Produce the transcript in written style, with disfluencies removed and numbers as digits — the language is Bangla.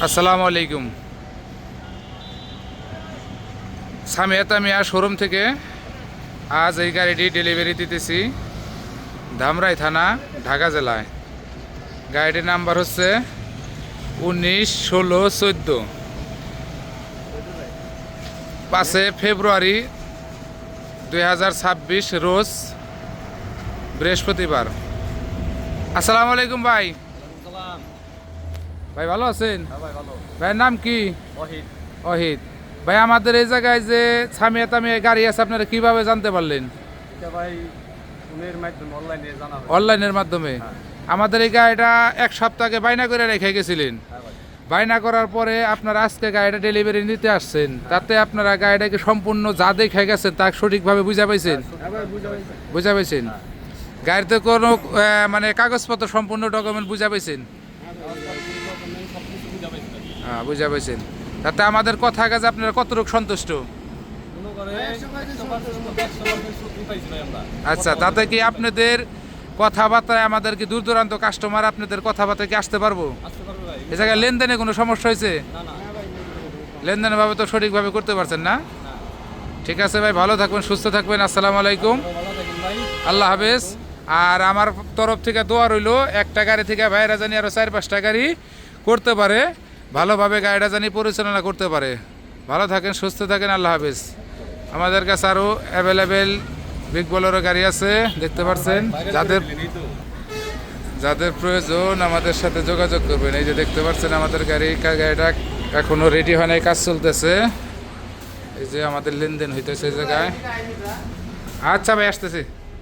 আসসালামু আলাইকুম। সামিয়াতা মিয়া শোরুম থেকে আজ এই গাড়িটি ডেলিভারি দিতেছি ধামরাই থানা, ঢাকা জেলায়। গাড়িটির নাম্বার হচ্ছে 19-16-14, 5 ফেব্রুয়ারি 2026 রোজ বৃহস্পতিবার। আসসালামু আলাইকুম ভাই। ভাই ভালো আছেন? ভাইয়ের নাম কি? অহিত। ভাই আমাদের এই জায়গায় যে সামিয়াতা মিয়া গাড়ি আছে আপনারা কিভাবে জানতে পারলেন? অনলাইনের মাধ্যমে। আমাদের এই গাড়িটা এক সপ্তাহ আগে বাইনা করে রেখে গেছিলেন। বাইনা করার পরে আপনারা আজকে গাড়িটা ডেলিভারি নিতে আসছেন, তাতে আপনারা গাড়িটাকে সম্পূর্ণ যা দেখে গেছেন তা সঠিকভাবে বুঝা পাইছেন? বুঝা পাইছেন? গাড়িতে কোনো মানে কাগজপত্র সম্পূর্ণ ডকুমেন্ট বুঝা পাইছেন? হ্যাঁ, বুঝা পাইছেন। তাতে আমাদের কথা কাজে আপনারা কতটুকু সন্তুষ্ট? আচ্ছা, তাতে কি আপনাদের কথাবার্তায় আমাদের কি দূর দূরান্ত কাস্টমার আপনাদের কথাবার্তায় কি আসতে পারবো? এ জায়গায় লেনদেনে কোনো সমস্যা হয়েছে? লেনদেনের ভাবে তো সঠিকভাবে করতে পারছেন না? ঠিক আছে ভাই, ভালো থাকবেন, সুস্থ থাকবেন। আসসালামু আলাইকুম, আল্লাহ হাফেজ। আর আমার তরফ থেকে দোয়া রইল, একটা গাড়ি থেকে ভাইরা জানি আরও 4-5টা গাড়ি করতে পারে, ভালোভাবে গাড়িটা জানি পরিচালনা করতে পারে। ভালো থাকেন, সুস্থ থাকেন, আল্লাহ হাফেজ। আমাদের কাছে আরও অ্যাভেলেবেল বিগ বোলেরো গাড়ি আছে, দেখতে পাচ্ছেন। যাদের প্রয়োজন আমাদের সাথে যোগাযোগ করবেন। এই যে দেখতে পাচ্ছেন আমাদের গাড়িটা এখনও রেডি হয় নাই, কাজ চলতেছে। এই যে আমাদের লেনদেন হইতেছে এই জায়গায়। আচ্ছা ভাই, আসতেছি।